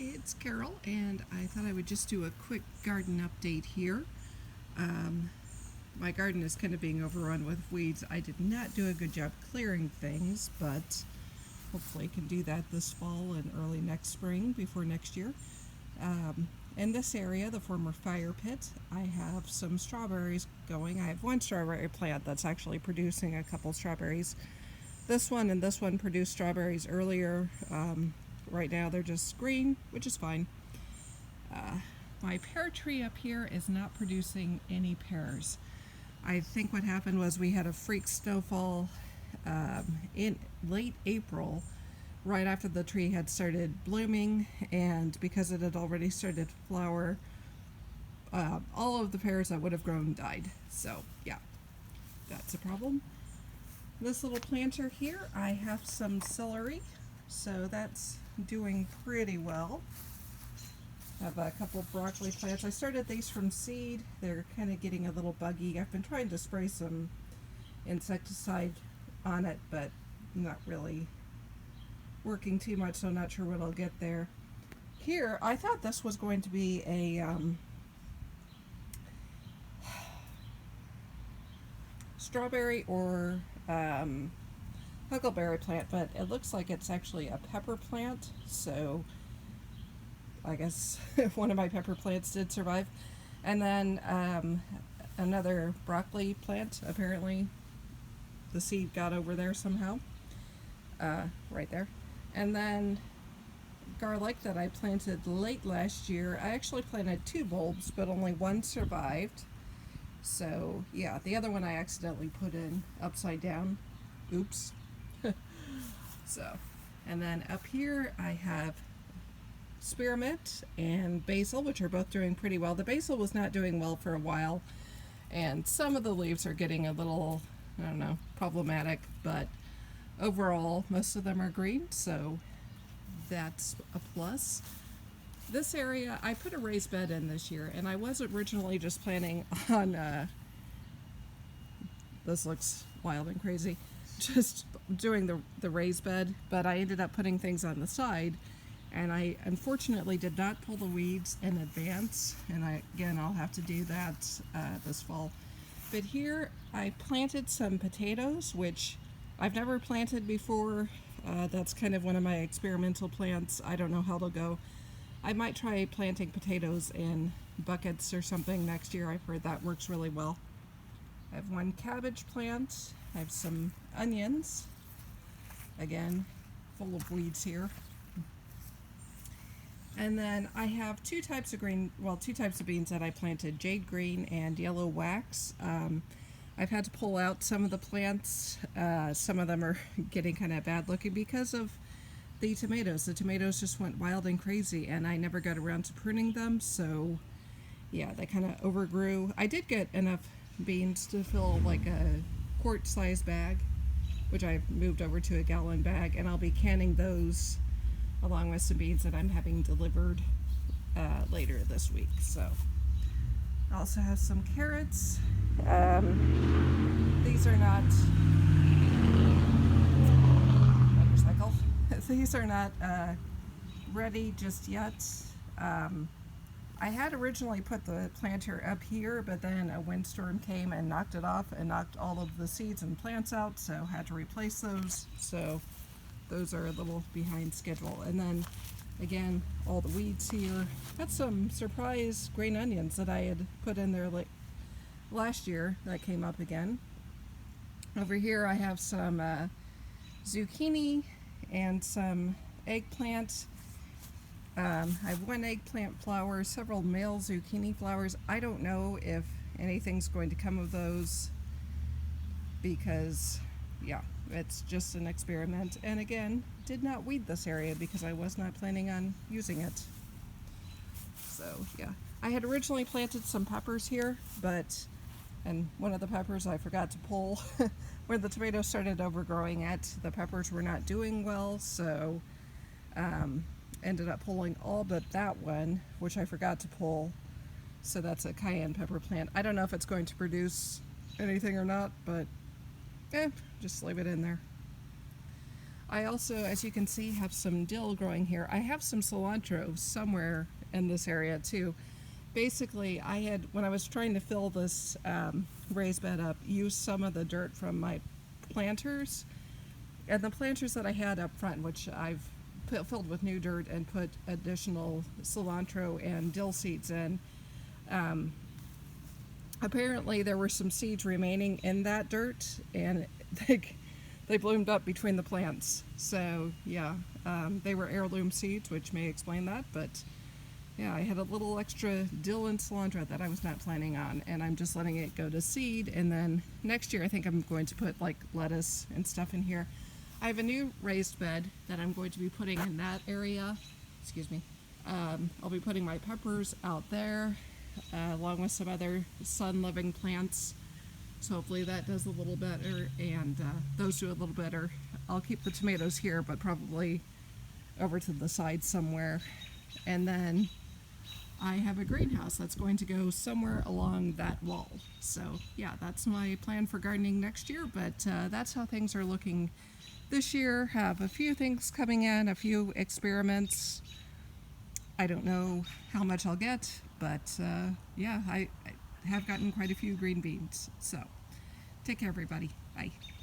It's Carol, and I thought I would just do a quick garden update here. Um, my garden is kind of being overrun with weeds. I did not do a good job clearing things, but hopefully I can do that this fall and early next spring before next year. Um, in this area, the former fire pit, I have some strawberries going. I have one strawberry plant that's actually producing a couple strawberries. This one and this one produced strawberries earlier. Right now they're just green, which is fine. Uh, my pear tree up here is not producing any pears. I think what happened was we had a freak snowfall in late April, right after the tree had started blooming, and because it had already started to flower, all of the pears that would have grown died. So, yeah, that's a problem. This little planter here, I have some celery, so that's doing pretty well. I have a couple of broccoli plants. I started these from seed. They're kind of getting a little buggy. I've been trying to spray some insecticide on it, but not really working too much, so I'm not sure what I'll get there. Here, I thought this was going to be a strawberry or huckleberry plant, but it looks like it's actually a pepper plant, so I guess one of my pepper plants did survive. And then another broccoli plant, apparently the seed got over there somehow, right there. And then garlic that I planted late last year. I actually planted 2 bulbs, but only one survived. So yeah, the other one I accidentally put in upside down. Oops. So, and then up here I have spearmint and basil, which are both doing pretty well. The basil was not doing well for a while, and some of the leaves are getting a little, I don't know, problematic, but overall most of them are green, so that's a plus. This area, I put a raised bed in this year, and I was originally just planning on, this looks wild and crazy, just doing the raised bed, but I ended up putting things on the side, and I unfortunately did not pull the weeds in advance, and I'll have to do that this fall. But here I planted some potatoes, which I've never planted before. That's kind of one of my experimental plants. I don't know how they'll go. I might try planting potatoes in buckets or something next year. I've heard that works really well. I have one cabbage plant. I have some onions. Again, full of weeds here. And then I have two types of beans that I planted, jade green and yellow wax. I've had to pull out some of the plants. Some of them are getting kind of bad looking because of the tomatoes. The tomatoes just went wild and crazy, and I never got around to pruning them, so yeah, they kind of overgrew. I did get enough beans to fill like a quart-sized bag, which I've moved over to a gallon bag, and I'll be canning those along with some beans that I'm having delivered later this week. So I also have some carrots. These are not motorcycle. These are not ready just yet. I had originally put the planter up here, but then a windstorm came and knocked it off and knocked all of the seeds and plants out, so had to replace those. So those are a little behind schedule. And then again, all the weeds here. Got some surprise green onions that I had put in there last year that came up again. Over here I have some zucchini and some eggplant. I have one eggplant flower, several male zucchini flowers. I don't know if anything's going to come of those because, yeah, it's just an experiment. And again, did not weed this area because I was not planning on using it. So, yeah. I had originally planted some peppers here, and one of the peppers I forgot to pull. Where the tomatoes started overgrowing it, the peppers were not doing well, so ended up pulling all but that one, which I forgot to pull. So that's a cayenne pepper plant. I don't know if it's going to produce anything or not, but just leave it in there. I also, as you can see, have some dill growing here. I have some cilantro somewhere in this area too. Basically, I had, when I was trying to fill this raised bed up, used some of the dirt from my planters. And the planters that I had up front, which I've filled with new dirt and put additional cilantro and dill seeds in, apparently there were some seeds remaining in that dirt, and they bloomed up between the plants. So yeah, they were heirloom seeds, which may explain that, but yeah, I had a little extra dill and cilantro that I was not planning on, and I'm just letting it go to seed. And then next year I think I'm going to put like lettuce and stuff in here. I have a new raised bed that I'm going to be putting in that area. Excuse me. I'll be putting my peppers out there, along with some other sun-loving plants. So hopefully that does a little better, and those do a little better. I'll keep the tomatoes here, but probably over to the side somewhere. And then I have a greenhouse that's going to go somewhere along that wall. So yeah, that's my plan for gardening next year, but that's how things are looking this year. Have a few things coming in, a few experiments. I don't know how much I'll get, but yeah, I have gotten quite a few green beans. So take care, everybody. Bye.